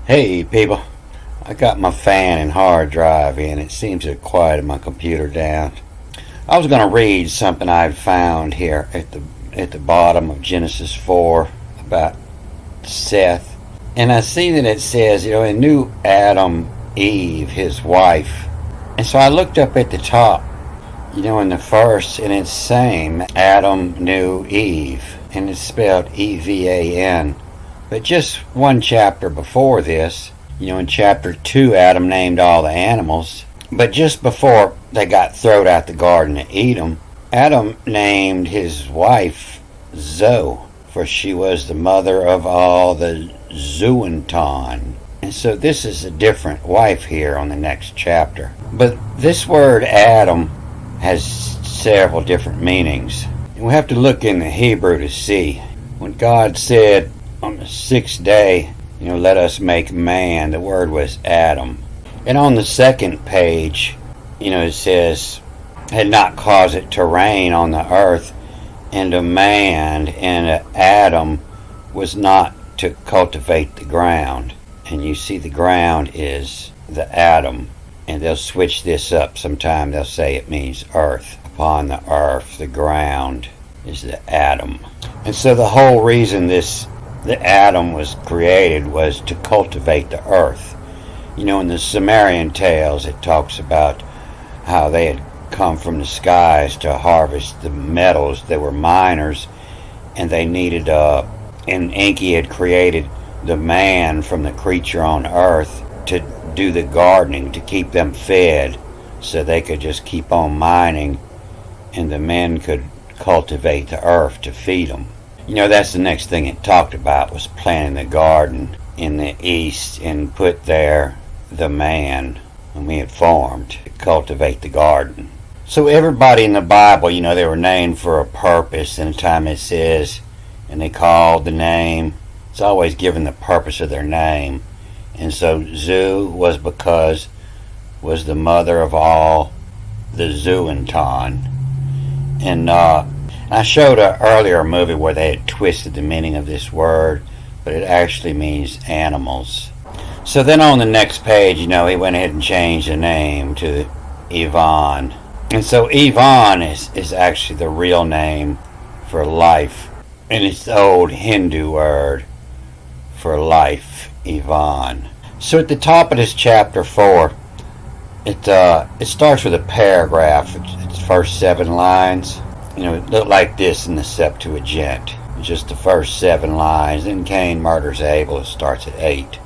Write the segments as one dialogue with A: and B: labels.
A: Hey people, I got my fan and hard drive in. It seems to have quieted my computer down. I was going to read something I'd found here at the bottom of Genesis 4 about Seth, and I see that it says, it knew Adam, Eve, his wife, and so I looked up at the top, in the first, and it's saying Adam knew Eve, and it's spelled Evan. But just one chapter before this, in chapter 2, Adam named all the animals. But just before they got thrown out the Garden of Eden, Adam named his wife Zoe, for she was the mother of all the Zooanton. And so this is a different wife here on the next chapter. But this word Adam has several different meanings. And we have to look in the Hebrew to see. When God said, on the sixth day, let us make man, the word was Adam. And on the second page, it says, had not caused it to rain on the earth, and a man, and Adam was not to cultivate the ground. And you see the ground is the Adam. And they'll switch this up sometime. They'll say it means earth. Upon the earth, the ground is the Adam. And so the whole reason the Adam was created was to cultivate the earth. In the Sumerian tales it talks about how they had come from the skies to harvest the metals. They were miners, and they needed and Enki had created the man from the creature on earth to do the gardening, to keep them fed, so they could just keep on mining, and the men could cultivate the earth to feed them. That's the next thing it talked about, was planting the garden in the east and put there the man whom he had formed to cultivate the garden. So everybody in the Bible, they were named for a purpose. Anytime it says, and they called the name, it's always given the purpose of their name. And so Zu was the mother of all the Zooanton. And I showed an earlier movie where they had twisted the meaning of this word, but it actually means animals. So then on the next page, he went ahead and changed the name to Ivan. And so Ivan is actually the real name for life. And it's the old Hindu word for life, Ivan. So at the top of this chapter 4, it starts with a paragraph. It's the first 7 lines. It looked like this in the Septuagint. Just the first 7 lines. Then Cain murders Abel. It starts at 8.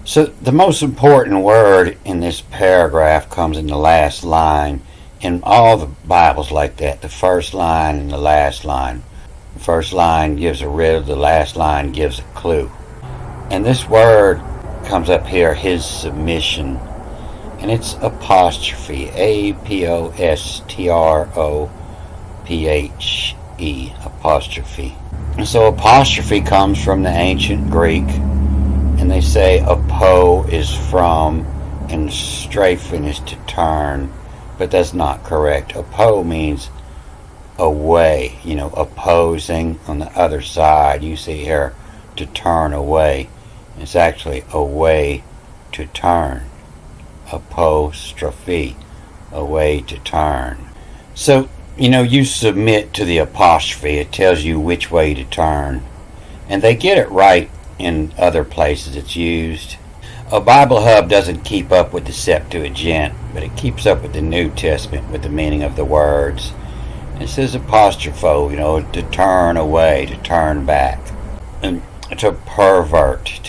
A: So the most important word in this paragraph comes in the last line. In all the Bibles like that, the first line and the last line. The first line gives a riddle. The last line gives a clue. And this word comes up here, his submission. And it's apostrophe. A-P-O-S-T-R-O-P-H-E, apostrophe. And so apostrophe comes from the ancient Greek, and they say apo is from and strafen is to turn, but that's not correct. Apo means away, opposing on the other side. You see here, to turn away. It's actually away to turn. Apostrophe, away to turn. So you submit to the apostrophe. It tells you which way to turn. And they get it right in other places it's used. A Bible Hub doesn't keep up with the Septuagint, but it keeps up with the New Testament with the meaning of the words. It says apostropho, to turn away, to turn back. And to pervert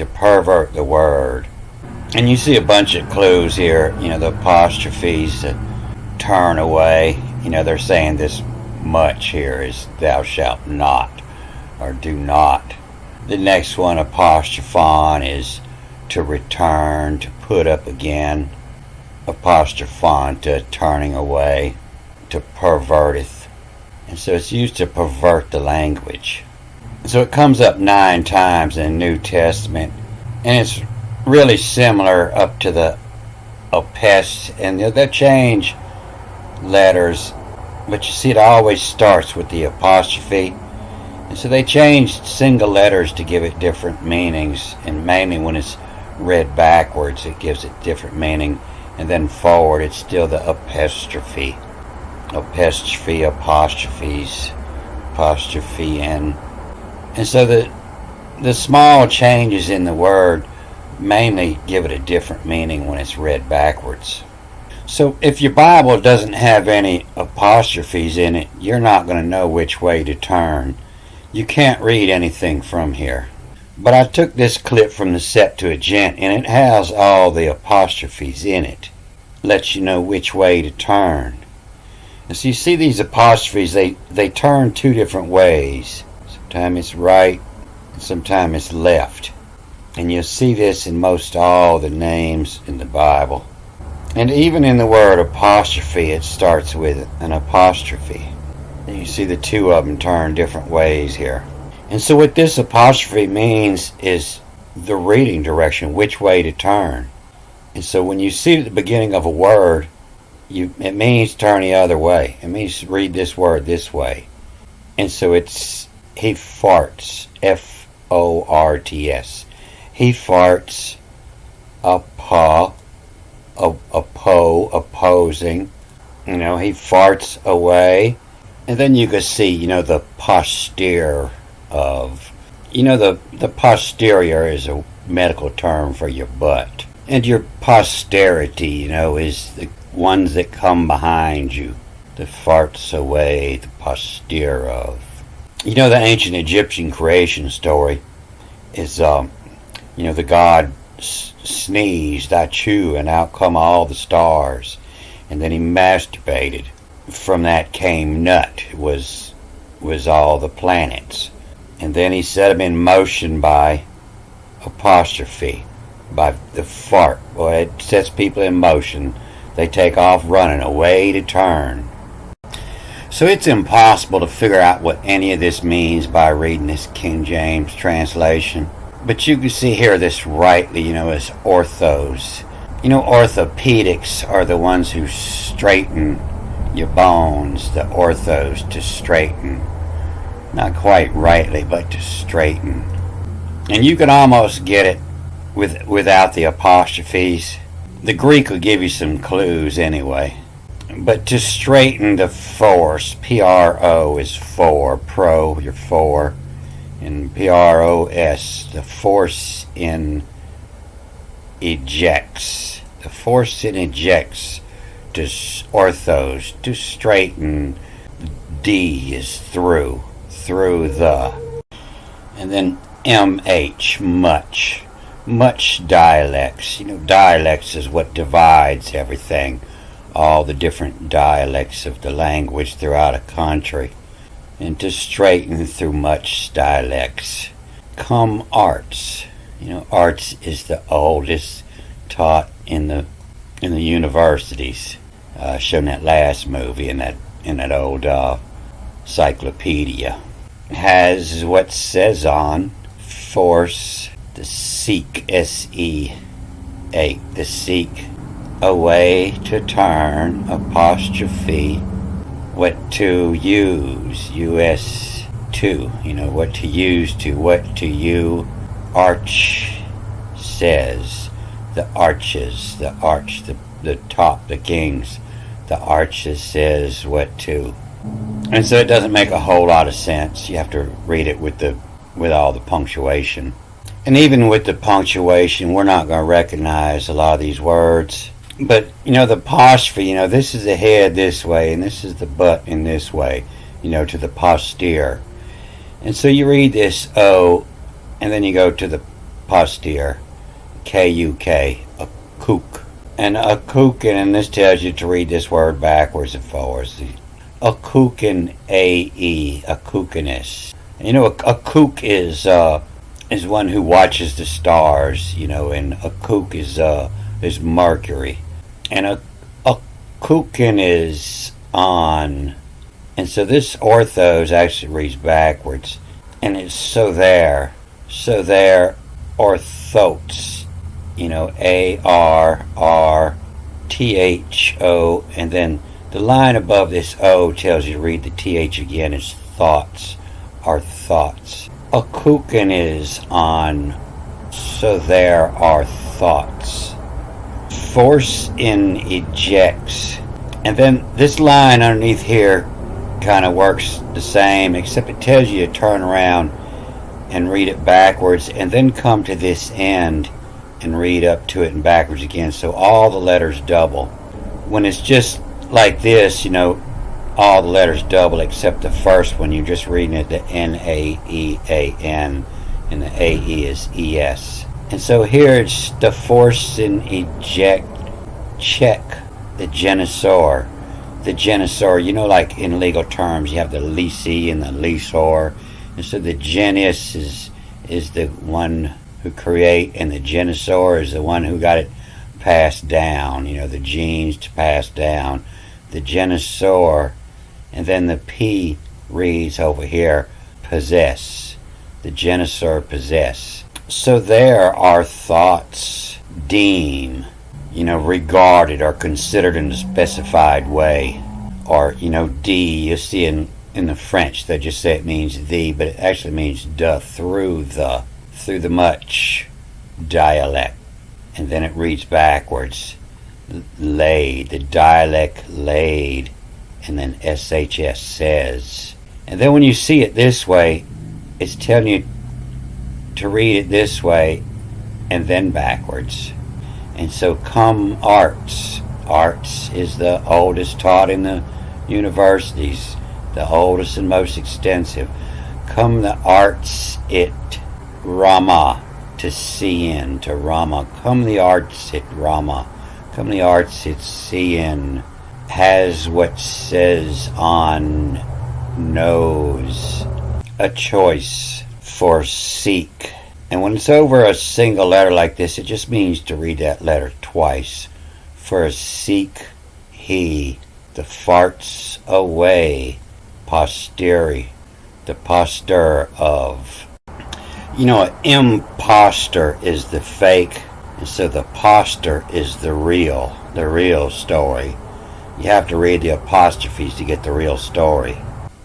A: the word. And you see a bunch of clues here, the apostrophes, to turn away. They're saying this much here is thou shalt not, or do not. The next one, apostrophon, is to return, to put up again. Apostrophon, to turning away, to perverteth. And so it's used to pervert the language. So it comes up 9 times in the New Testament, and it's really similar up to the opes, and they'll change letters, but you see it always starts with the apostrophe. And so they changed single letters to give it different meanings, and mainly when it's read backwards, it gives it different meaning. And then forward, it's still the apostrophe. Apostrophe, apostrophes, apostrophe, and so the small changes in the word mainly give it a different meaning when it's read backwards. So if your Bible doesn't have any apostrophes in it, you're not going to know which way to turn. You can't read anything from here. But I took this clip from the Septuagint, and it has all the apostrophes in it. Lets you know which way to turn. And so you see these apostrophes, they turn two different ways. Sometimes it's right, and sometimes it's left. And you'll see this in most all the names in the Bible. And even in the word apostrophe, it starts with an apostrophe. And you see the two of them turn different ways here. And so what this apostrophe means is the reading direction, which way to turn. And so when you see it at the beginning of a word, it means turn the other way. It means read this word this way. And so it's he farts, F-O-R-T-S. He farts, opposing. He farts away. And then you can see, the posterior of, the posterior is a medical term for your butt. And your posterity, is the ones that come behind you. The farts away, the posterior of. The ancient Egyptian creation story is, the god sneezed, achoo, and out come all the stars. And then he masturbated. From that came Nut, was all the planets. And then he set them in motion by apostrophe, by the fart. Well, it sets people in motion. They take off running, away to turn. So it's impossible to figure out what any of this means by reading this King James translation. But you can see here this rightly, as orthos. Orthopedics are the ones who straighten your bones, the orthos, to straighten. Not quite rightly, but to straighten. And you can almost get it without the apostrophes. The Greek will give you some clues anyway. But to straighten the force, P-R-O is for, pro, you're for, and P-R-O-S, the force in ejects. The force in ejects, to orthos, to straighten. D is through the. And then M-H, much dialects. Dialects is what divides everything. All the different dialects of the language throughout a country. And to straighten through much dialects. Come arts. Arts is the oldest taught in the universities. Shown that last movie in that old encyclopedia. Has what says on force, the seek, S-E-A, the seek, away to turn, apostrophe, what to use, U-S, to, what to use to, what to you, arch says, the arches, the arch, the top, the kings, the arches says what to. And so it doesn't make a whole lot of sense. You have to read it with all the punctuation. And even with the punctuation, we're not going to recognize a lot of these words. But, the apostrophe, this is the head this way, and this is the butt in this way, to the posterior. And so you read this O, and then you go to the posterior, K-U-K, a kook. And a kook, and this tells you to read this word backwards and forwards. A kookin, A-E, a kookiness. A kook is one who watches the stars, and a kook is Mercury. And a kookin is on. And so this orthos actually reads backwards. And it's so there, orthotes. A-R-R-T-H-O, and then the line above this O tells you to read the T-H again. It's thoughts, our thoughts. A kookin is on So there are thoughts. Force in ejects. And then this line underneath here kind of works the same, except it tells you to turn around and read it backwards and then come to this end and read up to it and backwards again, so all the letters double. When it's just like this, all the letters double except the first one. You're just reading it the N-A-E-A-N, and the A-E is E-S. And so here it's the force in eject check, the genusor. The genusor, like in legal terms, you have the lessee and the lessor. And so the genus is the one who create, and the genusor is the one who got it passed down, the genes to pass down. The genusor, and then the P reads over here, possess. The genusor possess. So there are thoughts, deem, regarded or considered in a specified way. Or, D, you see in the French, they just say it means the, but it actually means through the much dialect. And then it reads backwards. Laid, the dialect laid, and then SHS says. And then when you see it this way, it's telling you to read it this way and then backwards. And so come arts. Arts is the oldest taught in the universities, the oldest and most extensive. Come the arts it Rama, to see in, to Rama. Come the arts it Rama. Come the arts it see in. Has what says on, knows. A choice, foreseek. And when it's over a single letter like this, it just means to read that letter twice. Foreseek he, the farts away, posteri, the posture of. An imposter is the fake, and so the posture is the real story. You have to read the apostrophes to get the real story.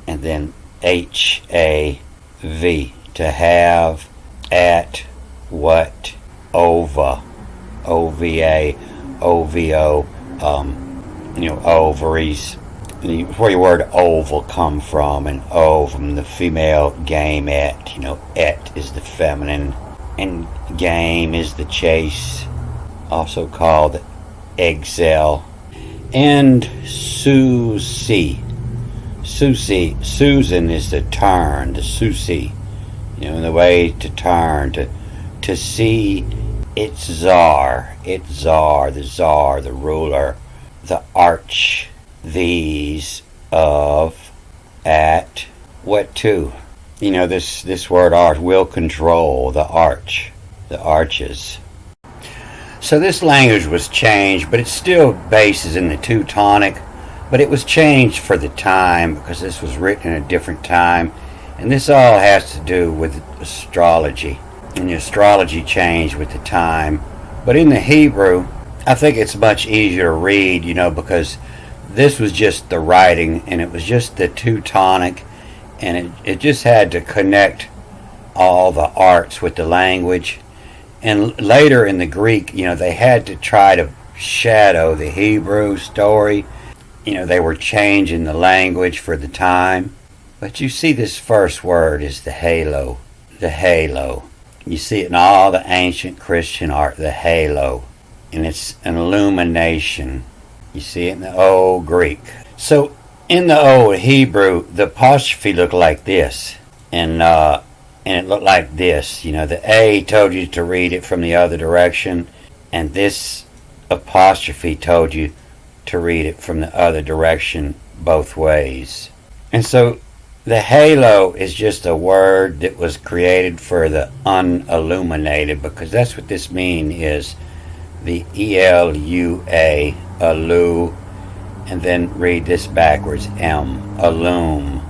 A: And then H-A-V, to have, at, what, ova, O-V-A, O-V-O, ovaries, where your word oval come from, and O from the female game et, et is the feminine, and game is the chase, also called excel, and Susie. Susan is the turn, the Susie, the way to turn, to see its czar, the czar, the ruler, the arch, these, of, at, what to. This word arch will control the arch, the arches. So this language was changed, but it still bases in the Teutonic, but it was changed for the time because this was written in a different time, and this all has to do with astrology, and the astrology changed with the time. But in the Hebrew, I think it's much easier to read, because this was just the writing, and it was just the Teutonic, and it just had to connect all the arts with the language. And later in the Greek, they had to try to shadow the Hebrew story. They were changing the language for the time. But you see this first word is the halo. The halo. You see it in all the ancient Christian art, the halo. And it's an illumination. You see it in the Old Greek. So in the Old Hebrew, the apostrophe looked like this. And it looked like this. The A told you to read it from the other direction. And this apostrophe told you to read it from the other direction both ways. And so the halo is just a word that was created for the unilluminated, because that's what this means is the E-L-U-A, allu, and then read this backwards, M, illume,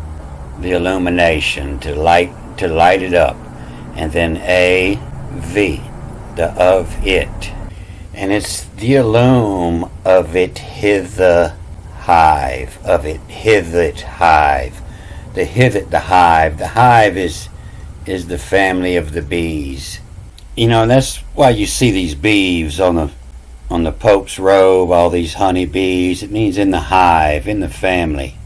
A: the illumination, to light it up, and then A-V, the of it, and it's the illume of it hither hive, of it hither hive, the hive is the family of the bees, You know, and that's why you see these beeves on the Pope's robe, all these honeybees. It means in the hive, in the family.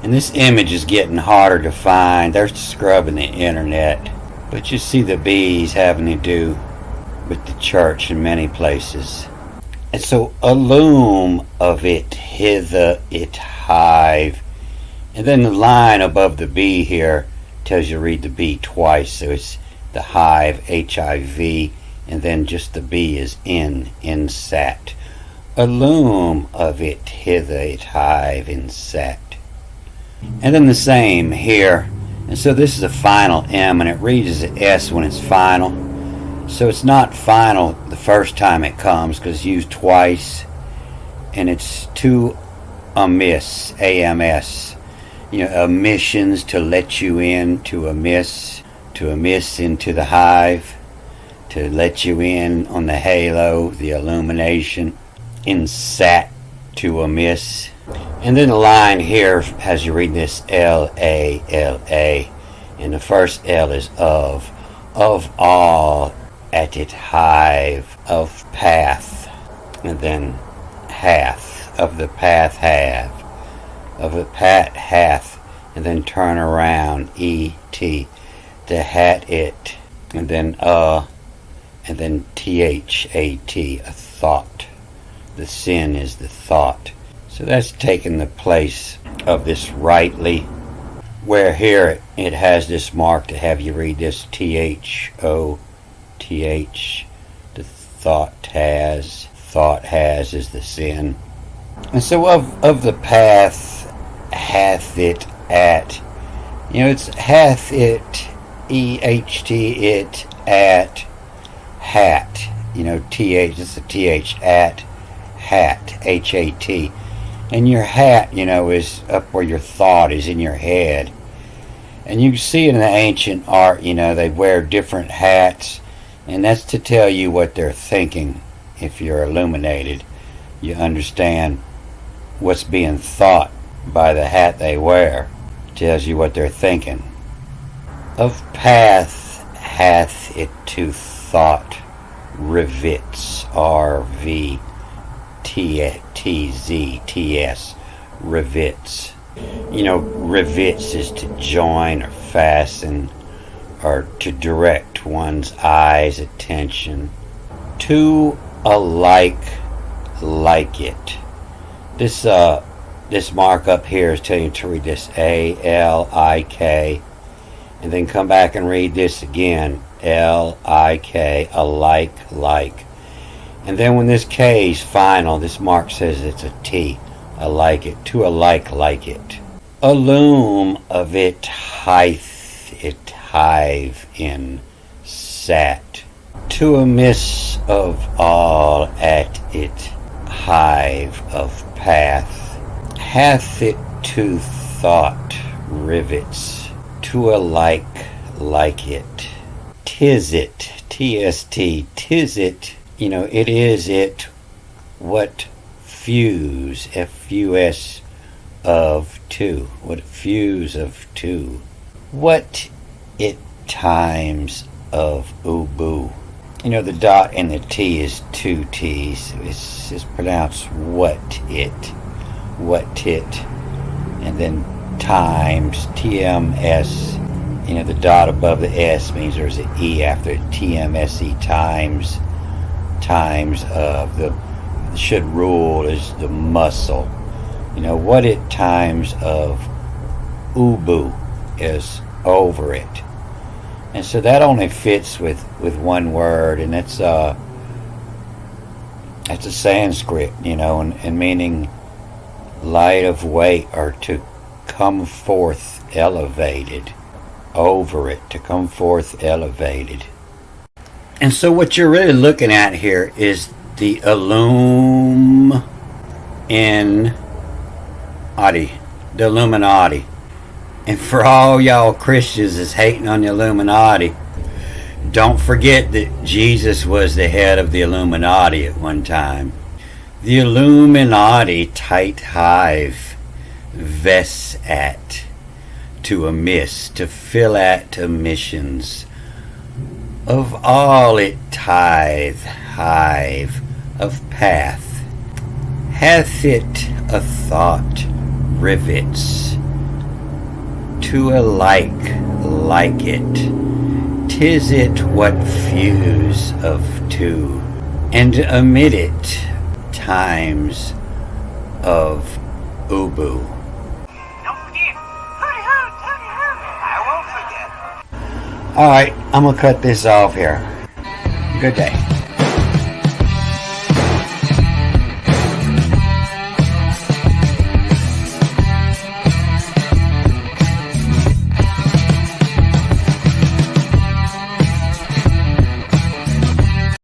A: And this image is getting harder to find. They're scrubbing the internet. But you see the bees having to do with the church in many places. And so, a loom of it hither, it hive. And then the line above the bee here tells you to read the bee twice. So it's the hive, HIV, and then just the bee is insat. A loom of it hither, it hive, insat. And then the same here. And so this is a final M, and it reads as an S when it's final. So it's not final the first time it comes because it's used twice. And it's to amiss, AMS. You know, emissions, to let you in, to amiss into the hive, to let you in on the halo, the illumination, insat, to amiss. And then the line here has you read this L-A-L-A, and the first L is of all at it hive, of path, and then hath, of the path have, of the path hath, and then turn around, E-T, the hat it, and then T-H-A-T, a thought. The sin is the thought. So that's taken the place of this rightly, where here it has this mark to have you read this T-H-O-T-H, the thought has is the sin. And so of the path hath it at, you know, it's hath it, E-H-T, it at, hat, you know, T-H, it's a T-H, at, hat, H-A-T. And your hat, you know, is up where your thought is, in your head. And you see in the ancient art, you know, they wear different hats, and that's to tell you what they're thinking. If you're illuminated, you understand what's being thought by the hat they wear. It tells you what they're thinking. Of path hath it to thought, rivets, R-V-T-Z-T-S, rivets. You know, rivets is to join or fasten or to direct one's eyes' attention to a like it. This mark up here is telling you to read this A-L-I-K, and then come back and read this again, L-I-K, a like. And then when this K is final, this mark says it's a T, a like it, to a like it. A loom of it hive in sat, to a miss of all at it hive of path, hath it to thought rivets, to a like it. Tis it, T-S-T, tis it, you know, it is it, what fuse, F-U-S, of two, what fuse of two, what it times of ubu. You know, the dot and the T is two T's, it's pronounced what it, and then times, T-M-S. You know, the dot above the S means there's an E after it, T-M-S-E, times of the should rule is the muscle. You know, what it times of ubu is over it. And so that only fits with one word, and it's a Sanskrit, you know, and meaning light of weight, or to come forth elevated. Over it, to come forth elevated. And so what you're really looking at here is the Illuminati, the Illuminati. And for all y'all Christians that's hating on the Illuminati, don't forget that Jesus was the head of the Illuminati at one time. The Illuminati tight hive, vests at, to amiss, to fill at emissions, of all it tithe hive of path, hath it a thought rivets to a like it. 'Tis it what fuse of two, and amid it times of ubu.
B: Don't forget. I won't forget.
A: Alright, I'm gonna cut this off here. Good day.